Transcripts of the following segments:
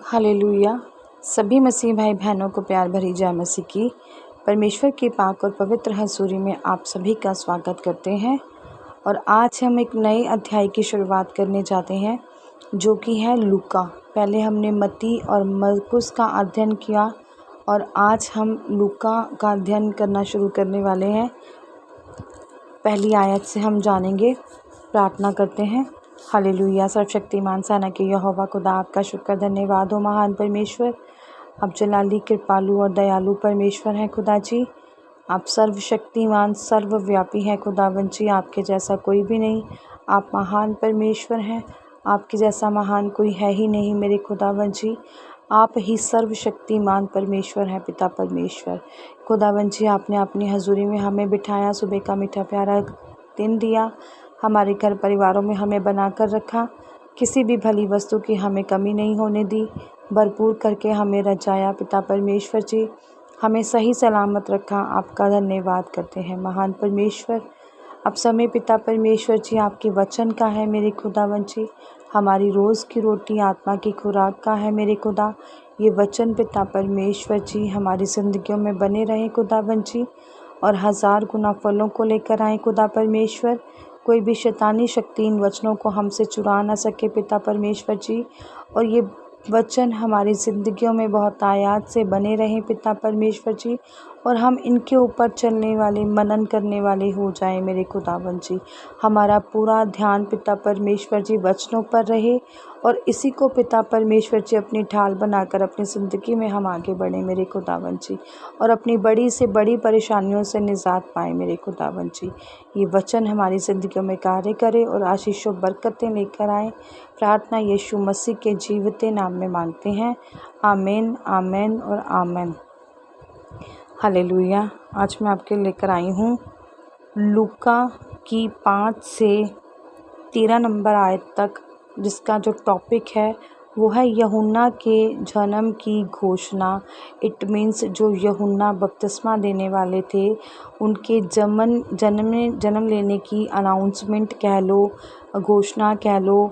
Hallelujah. सभी मसीह भाई बहनों को प्यार भरी जय मसीह की। परमेश्वर के पाक और पवित्र हजूरी में आप सभी का स्वागत करते हैं। और आज हम एक नए अध्याय की शुरुआत करने जाते हैं जो कि है लूका। पहले हमने मत्ती और मरकुस का अध्ययन किया और आज हम लूका का अध्ययन करना शुरू करने वाले हैं। पहली आयत से हम जानेंगे। प्रार्थना करते हैं। हालेलुया। सर्वशक्तिमान सेना के यहोवा खुदा, आपका शुक्र धन्यवाद हो महान परमेश्वर। आप जलाली कृपालु और दयालु परमेश्वर हैं खुदा जी। आप सर्वशक्तिमान सर्वव्यापी हैं खुदावंद जी। आपके जैसा कोई भी नहीं। आप महान परमेश्वर हैं। आपके जैसा महान कोई है ही नहीं मेरे खुदावंद जी। आप ही सर्वशक्तिमान परमेश्वर हैं पिता परमेश्वर। खुदावंद जी, आपने अपनी हजूरी में हमें बिठाया, सुबह का मीठा प्यारा दिन दिया, हमारे घर परिवारों में हमें बनाकर रखा, किसी भी भली वस्तु की हमें कमी नहीं होने दी, भरपूर करके हमें रचाया पिता परमेश्वर जी। हमें सही सलामत रखा। आपका धन्यवाद करते हैं महान परमेश्वर। अब समय पिता परमेश्वर जी आपके वचन का है मेरे खुदावंद जी। हमारी रोज़ की रोटी आत्मा की खुराक का है मेरे खुदा। ये वचन पिता परमेश्वर जी हमारी ज़िंदगियों में बने रहें खुदावंद जी और 1000 गुना फलों को लेकर आए खुदा परमेश्वर। कोई भी शैतानी शक्ति इन वचनों को हमसे चुरा ना सके पिता परमेश्वर जी। और ये वचन हमारी ज़िंदगियों में बहुत आयात से बने रहें पिता परमेश्वर जी और हम इनके ऊपर चलने वाले, मनन करने वाले हो जाएं मेरे खुदावंद जी। हमारा पूरा ध्यान पिता परमेश्वर जी वचनों पर रहे और इसी को पिता परमेश्वर जी अपनी ढाल बनाकर अपनी ज़िंदगी में हम आगे बढ़ें मेरे खुदावंद जी और अपनी बड़ी से बड़ी परेशानियों से निजात पाएँ मेरे खुदावंद जी। ये वचन हमारी ज़िंदगियों में कार्य करे और आशीष व बरकतें लेकर आए। प्रार्थना यीशु मसीह के जीवते नाम में मांगते हैं। आमीन, आमीन और आमीन। हालेलुया। आज मैं आपके लेकर आई हूँ लूका की 5 से 13 नंबर आयत तक, जिसका जो टॉपिक है वो है यूहन्ना के जन्म की घोषणा। इट मीन्स जो यूहन्ना बपतिस्मा देने वाले थे उनके जन्म लेने की अनाउंसमेंट कह लो, घोषणा कह लो,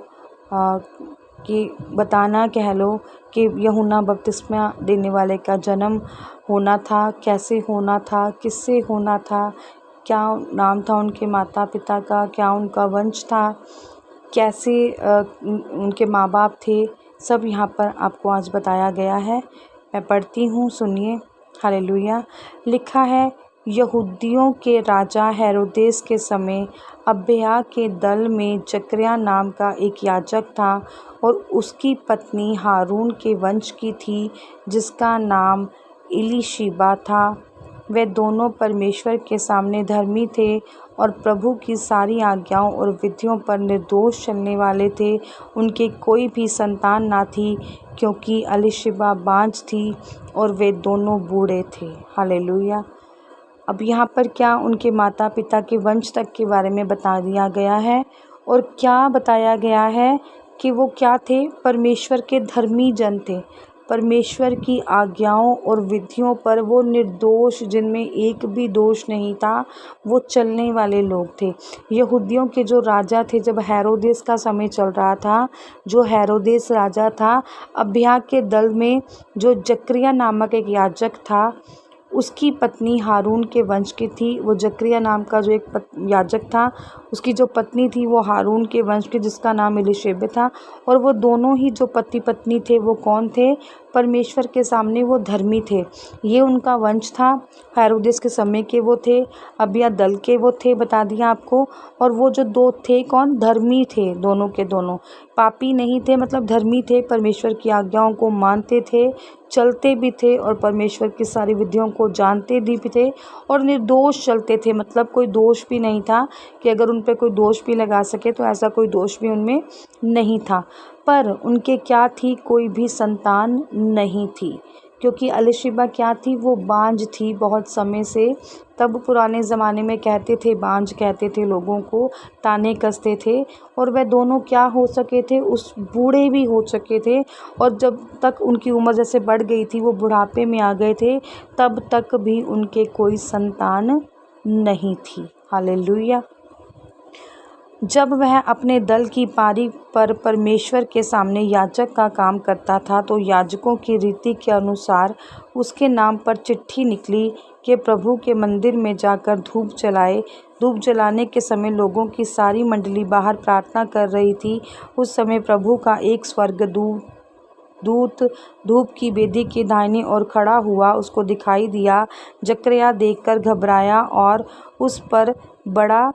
कि बताना कह लो कि यूहन्ना बपतिस्मा देने वाले का जन्म होना था, कैसे होना था, किससे होना था, क्या नाम था उनके माता पिता का, क्या उनका वंश था, कैसे उनके माँ बाप थे, सब यहाँ पर आपको आज बताया गया है। मैं पढ़ती हूँ, सुनिए। हालेलुया। लिखा है, यहूदियों के राजा हेरोदेस के समय अबिय्याह के दल में जकर्याह नाम का एक याजक था और उसकी पत्नी हारून के वंश की थी जिसका नाम इलीशिबा था। वे दोनों परमेश्वर के सामने धर्मी थे और प्रभु की सारी आज्ञाओं और विधियों पर निर्दोष चलने वाले थे। उनके कोई भी संतान ना थी क्योंकि इलीशिबा बांझ थी और वे दोनों बूढ़े थे। हालेलुया। अब यहाँ पर क्या उनके माता पिता के वंश तक के बारे में बता दिया गया है और क्या बताया गया है कि वो क्या थे, परमेश्वर के धर्मी जन थे। परमेश्वर की आज्ञाओं और विधियों पर वो निर्दोष, जिनमें एक भी दोष नहीं था, वो चलने वाले लोग थे। यहूदियों के जो राजा थे, जब हेरोदेस का समय चल रहा था, जो हेरोदेस राजा था, अबिय्याह के दल में जो जकर्याह नामक एक याजक था, उसकी पत्नी हारून के वंश की थी। वो जकर्याह नाम का जो एक याजक था, उसकी जो पत्नी थी वो हारून के वंश की, जिसका नाम इलीशिबा था। और वो दोनों ही जो पति पत्नी थे वो कौन थे, परमेश्वर के सामने वो धर्मी थे। ये उनका वंश था। हेरोदेस के समय के वो थे, अबिय्याह दल के वो थे, बता दिया आपको। और वो जो दो थे कौन, धर्मी थे, दोनों के दोनों पापी नहीं थे, मतलब धर्मी थे, परमेश्वर की आज्ञाओं को मानते थे, चलते भी थे और परमेश्वर की सारी विधियों को जानते भी थे और निर्दोष चलते थे। मतलब कोई दोष भी नहीं था कि अगर उन पर कोई दोष भी लगा सके तो ऐसा कोई दोष भी उनमें नहीं था। पर उनके क्या थी, कोई भी संतान नहीं थी क्योंकि इलीशिबा क्या थी, वो बांझ थी बहुत समय से। तब पुराने ज़माने में कहते थे, बांझ कहते थे लोगों को, ताने कसते थे। और वह दोनों क्या हो सके थे, उस बूढ़े भी हो चुके थे और जब तक उनकी उम्र जैसे बढ़ गई थी, वो बुढ़ापे में आ गए थे, तब तक भी उनके कोई संतान नहीं थी। हालेलुया। जब वह अपने दल की पारी पर परमेश्वर के सामने याजक का काम करता था तो याजकों की रीति के अनुसार उसके नाम पर चिट्ठी निकली कि प्रभु के मंदिर में जाकर धूप जलाए। धूप जलाने के समय लोगों की सारी मंडली बाहर प्रार्थना कर रही थी। उस समय प्रभु का एक स्वर्गदूत धूप की वेदी की दाहिनी ओर खड़ा हुआ उसको दिखाई दिया। जकरिया देखकर घबराया और उस पर बड़ा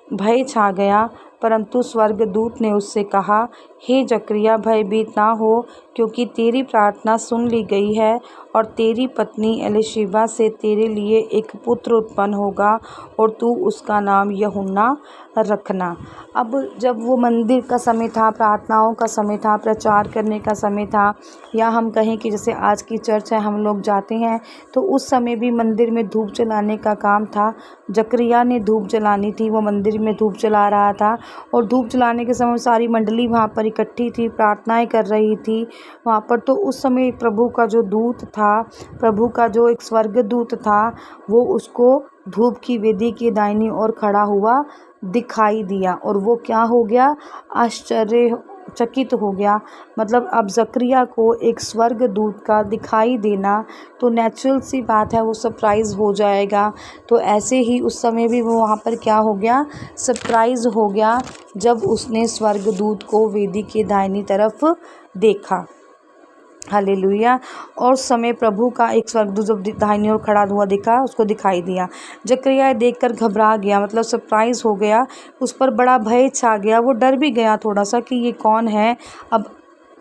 भय छा गया, परंतु स्वर्गदूत ने उससे कहा, हे जकरिया, भयभीत ना हो, क्योंकि तेरी प्रार्थना सुन ली गई है और तेरी पत्नी एलीशिबा से तेरे लिए एक पुत्र उत्पन्न होगा और तू उसका नाम यूहन्ना रखना। अब जब वो मंदिर का समय था, प्रार्थनाओं का समय था, प्रचार करने का समय था, या हम कहें कि जैसे आज की चर्च है, हम लोग जाते हैं तो उस समय भी मंदिर में धूप जलाने का काम था। जकरिया ने धूप जलानी थी, वो मंदिर में धूप जला रहा था और धूप जलाने के समय सारी मंडली वहाँ पर इकट्ठी थी, प्रार्थनाएं कर रही थी वहाँ पर। तो उस समय प्रभु का जो दूत था, प्रभु का जो एक स्वर्गदूत था, वो उसको धूप की वेदी के दाहिनी ओर खड़ा हुआ दिखाई दिया और वो क्या हो गया, आश्चर्यचकित हो गया। मतलब अब जकरिया को एक स्वर्गदूत का दिखाई देना तो नेचुरल सी बात है, वो सरप्राइज़ हो जाएगा। तो ऐसे ही उस समय भी वो वहाँ पर क्या हो गया, सरप्राइज़ हो गया जब उसने स्वर्गदूत को वेदी के दाहिनी तरफ देखा। हालेलुया। और समय प्रभु का एक स्वर्गदूत जब दाहिनी ओर खड़ा हुआ दिखा, उसको दिखाई दिया। जकरिया देखकर घबरा गया, मतलब सरप्राइज़ हो गया, उस पर बड़ा भय छा गया। वो डर भी गया थोड़ा सा कि ये कौन है। अब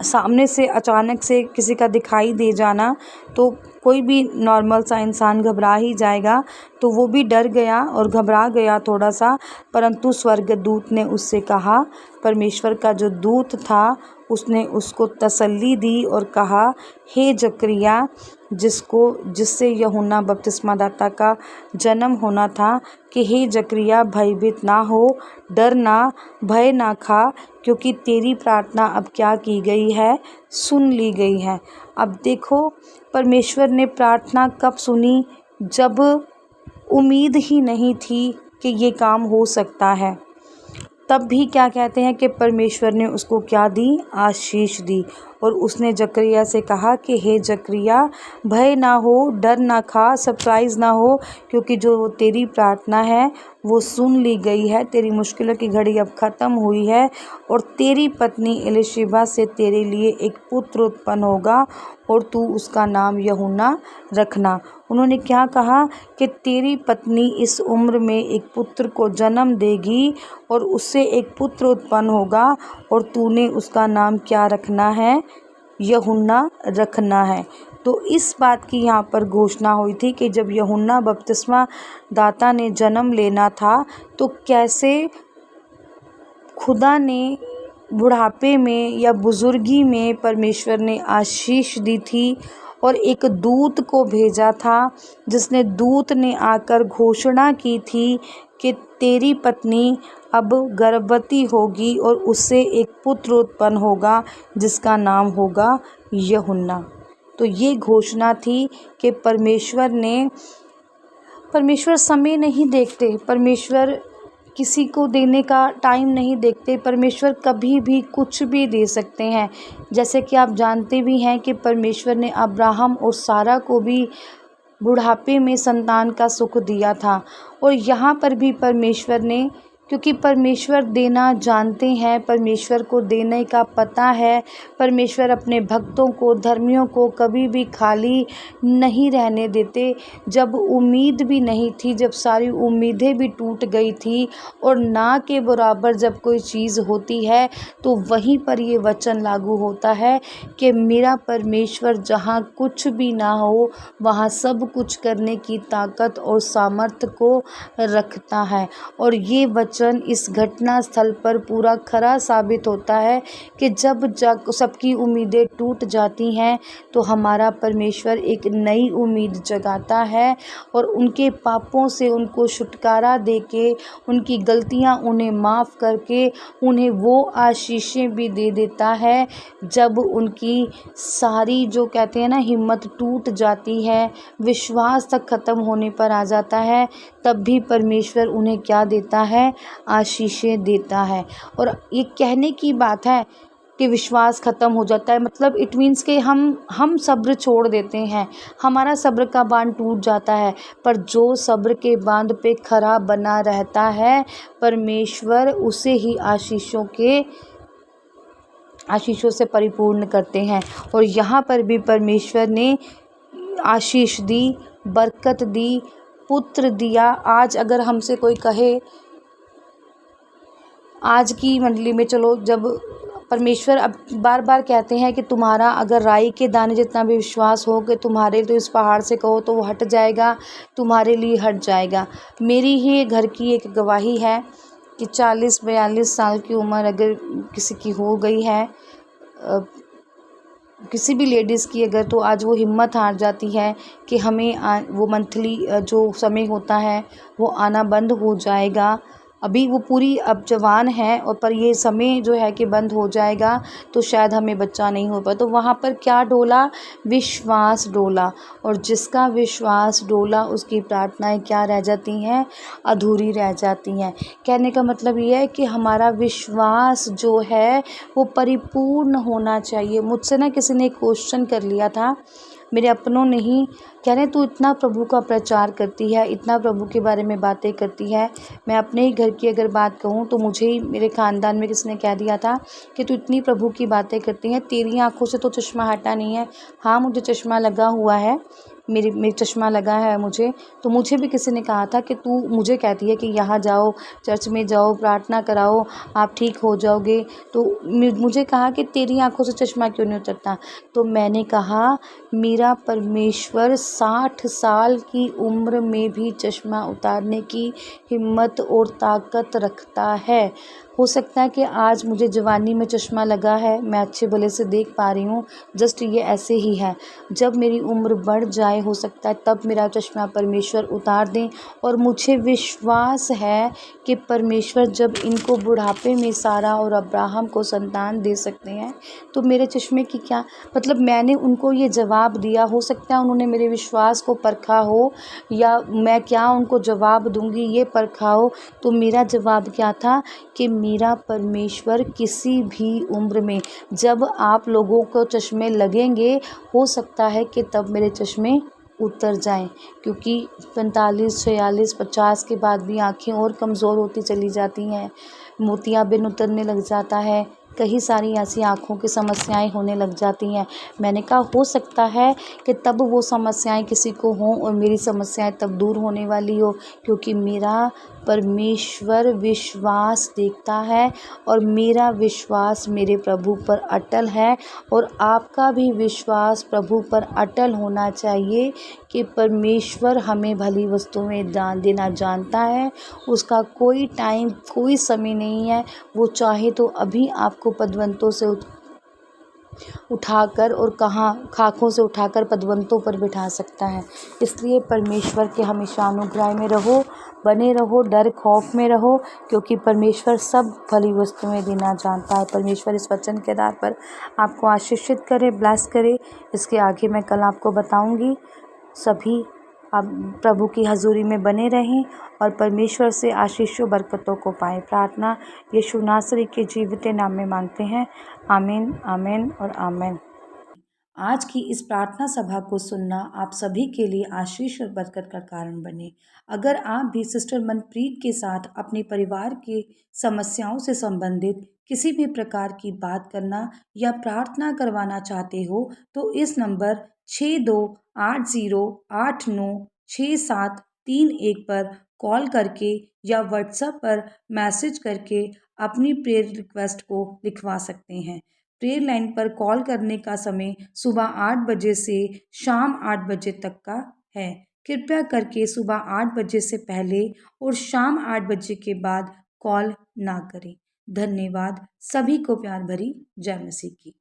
सामने से अचानक से किसी का दिखाई दे जाना तो कोई भी नॉर्मल सा इंसान घबरा ही जाएगा। तो वो भी डर गया और घबरा गया थोड़ा सा, परंतु स्वर्गदूत ने उससे कहा, परमेश्वर का जो दूत था उसने उसको तसल्ली दी और कहा, हे जकरिया, जिससे यूहन्ना बपतिस्मादाता का जन्म होना था, कि हे जकरिया, भयभीत ना हो, डर ना, भय ना खा, क्योंकि तेरी प्रार्थना अब क्या की गई है, सुन ली गई है। अब देखो, परमेश्वर ने प्रार्थना कब सुनी, जब उम्मीद ही नहीं थी कि ये काम हो सकता है। तब भी क्या कहते हैं कि परमेश्वर ने उसको क्या दी, आशीष दी। और उसने जकरिया से कहा कि हे जकरिया, भय ना हो, डर ना खा, सरप्राइज़ ना हो, क्योंकि जो तेरी प्रार्थना है वो सुन ली गई है। तेरी मुश्किलों की घड़ी अब ख़त्म हुई है और तेरी पत्नी एलीशिबा से तेरे लिए एक पुत्र उत्पन्न होगा और तू उसका नाम यूहन्ना रखना। उन्होंने क्या कहा कि तेरी पत्नी इस उम्र में एक पुत्र को जन्म देगी और उससे एक पुत्र उत्पन्न होगा और तूने उसका नाम क्या रखना है, यूहन्ना रखना है। तो इस बात की यहाँ पर घोषणा हुई थी कि जब यूहन्ना बपतिस्मा दाता ने जन्म लेना था तो कैसे खुदा ने बुढ़ापे में या बुजुर्गी में परमेश्वर ने आशीष दी थी और एक दूत को भेजा था, जिसने दूत ने आकर घोषणा की थी कि तेरी पत्नी अब गर्भवती होगी और उससे एक पुत्र उत्पन्न होगा जिसका नाम होगा यूहन्ना। तो ये घोषणा थी कि परमेश्वर समय नहीं देखते, परमेश्वर किसी को देने का टाइम नहीं देखते, परमेश्वर कभी भी कुछ भी दे सकते हैं। जैसे कि आप जानते भी हैं कि परमेश्वर ने अब्राहम और सारा को भी बुढ़ापे में संतान का सुख दिया था। और यहाँ पर भी परमेश्वर ने, क्योंकि परमेश्वर देना जानते हैं, परमेश्वर को देने का पता है, परमेश्वर अपने भक्तों को, धर्मियों को कभी भी खाली नहीं रहने देते। जब उम्मीद भी नहीं थी, जब सारी उम्मीदें भी टूट गई थी और ना के बराबर जब कोई चीज़ होती है तो वहीं पर ये वचन लागू होता है कि मेरा परमेश्वर जहाँ कुछ भी ना हो वहाँ सब कुछ करने की ताकत और सामर्थ्य को रखता है। और ये वचन इस घटना स्थल पर पूरा खरा साबित होता है कि जब सबकी उम्मीदें टूट जाती हैं तो हमारा परमेश्वर एक नई उम्मीद जगाता है और उनके पापों से उनको छुटकारा देके, उनकी गलतियां उन्हें माफ़ करके उन्हें वो आशीषें भी दे देता है। जब उनकी सारी जो कहते हैं ना हिम्मत टूट जाती है, विश्वास तक ख़त्म होने पर आ जाता है, तब भी परमेश्वर उन्हें क्या देता है, आशीषें देता है। और ये कहने की बात है कि विश्वास ख़त्म हो जाता है, मतलब इट मीन्स कि हम सब्र छोड़ देते हैं, हमारा सब्र का बांध टूट जाता है। पर जो सब्र के बांध पे खरा बना रहता है, परमेश्वर उसे ही आशीषों से परिपूर्ण करते हैं। और यहाँ पर भी परमेश्वर ने आशीष दी, बरकत दी, पुत्र दिया। आज अगर हमसे कोई कहे, आज की मंडली में चलो, जब परमेश्वर अब बार बार कहते हैं कि तुम्हारा अगर राई के दाने जितना भी विश्वास हो कि तुम्हारे तो इस पहाड़ से कहो तो वो हट जाएगा, तुम्हारे लिए हट जाएगा। मेरी ही घर की एक गवाही है कि 40-42 साल की उम्र अगर किसी की हो गई है, किसी भी लेडीज़ की अगर, तो आज वो हिम्मत हार जाती है कि हमें वो मंथली जो समय होता है वो आना बंद हो जाएगा। अभी वो पूरी अब जवान है और पर ये समय जो है कि बंद हो जाएगा तो शायद हमें बच्चा नहीं हो पाए। तो वहाँ पर क्या डोला? विश्वास डोला। और जिसका विश्वास डोला उसकी प्रार्थनाएं क्या रह जाती हैं? अधूरी रह जाती हैं। कहने का मतलब ये है कि हमारा विश्वास जो है वो परिपूर्ण होना चाहिए। मुझसे ना किसी ने क्वेश्चन कर लिया था, मेरे अपनों ने ही, कह रहे तू इतना प्रभु का प्रचार करती है, इतना प्रभु के बारे में बातें करती है। मैं अपने ही घर की अगर बात कहूँ तो मुझे ही मेरे ख़ानदान में किसी ने कह दिया था कि तू इतनी प्रभु की बातें करती है, तेरी आंखों से तो चश्मा हटा नहीं है। हाँ, मुझे चश्मा लगा हुआ है, मेरी चश्मा लगा है मुझे। तो मुझे भी किसी ने कहा था कि तू मुझे कहती है कि यहाँ जाओ, चर्च में जाओ, प्रार्थना कराओ, आप ठीक हो जाओगे। तो मुझे कहा कि तेरी आंखों से चश्मा क्यों नहीं उतरता? तो मैंने कहा मेरा परमेश्वर 60 साल की उम्र में भी चश्मा उतारने की हिम्मत और ताकत रखता है। हो सकता है कि आज मुझे जवानी में चश्मा लगा है, मैं अच्छे भले से देख पा रही हूँ, जस्ट ये ऐसे ही है। जब मेरी उम्र बढ़ जाए, हो सकता है तब मेरा चश्मा परमेश्वर उतार दें। और मुझे विश्वास है कि परमेश्वर जब इनको बुढ़ापे में सारा और अब्राहम को संतान दे सकते हैं, तो मेरे चश्मे की क्या, मतलब मैंने उनको ये जवाब दिया। हो सकता है उन्होंने मेरे विश्वास को परखा हो, या मैं क्या उनको जवाब दूंगी ये परखा हो। तो मेरा जवाब क्या था कि मेरा परमेश्वर किसी भी उम्र में, जब आप लोगों को चश्मे लगेंगे, हो सकता है कि तब मेरे चश्मे उतर जाएं, क्योंकि 45, 46, 50 के बाद भी आँखें और कमज़ोर होती चली जाती हैं, मोतियाबिंद उतरने लग जाता है, कई सारी ऐसी आँखों की समस्याएं होने लग जाती हैं। मैंने कहा हो सकता है कि तब वो समस्याएं किसी को हों और मेरी समस्याएं तब दूर होने वाली हो, क्योंकि मेरा परमेश्वर विश्वास देखता है और मेरा विश्वास मेरे प्रभु पर अटल है। और आपका भी विश्वास प्रभु पर अटल होना चाहिए कि परमेश्वर हमें भली वस्तुएं दान देना जानता है। उसका कोई टाइम, कोई समय नहीं है। वो चाहे तो अभी आपको पदवंतों से उठाकर और कहाँ खाकों से उठाकर पदवंतों पर बिठा सकता है। इसलिए परमेश्वर के हमेशा अनुग्रह में रहो, बने रहो, डर खौफ में रहो, क्योंकि परमेश्वर सब भली वस्तुएं देना जानता है। परमेश्वर इस वचन के आधार पर आपको आशीषित करे, ब्लेस करे। इसके आगे मैं कल आपको बताऊंगी। सभी आप प्रभु की हजूरी में बने रहें और परमेश्वर से आशीषों बरकतों को पाएं। प्रार्थना यीशु नासरी के जीवित नाम में मांगते हैं। आमीन, आमीन और आमीन। आज की इस प्रार्थना सभा को सुनना आप सभी के लिए आशीष और बरकत का कारण बने। अगर आप भी सिस्टर मनप्रीत के साथ अपने परिवार की समस्याओं से संबंधित किसी भी प्रकार की बात करना या प्रार्थना करवाना चाहते हो, तो इस नंबर 6280896731 पर कॉल करके या व्हाट्सएप पर मैसेज करके अपनी प्रेयर रिक्वेस्ट को लिखवा सकते हैं। प्रेयर लाइन पर कॉल करने का समय सुबह 8 बजे से शाम 8 बजे तक का है। कृपया करके सुबह 8 बजे से पहले और शाम 8 बजे के बाद कॉल ना करें। धन्यवाद। सभी को प्यार भरी जय मसीह की।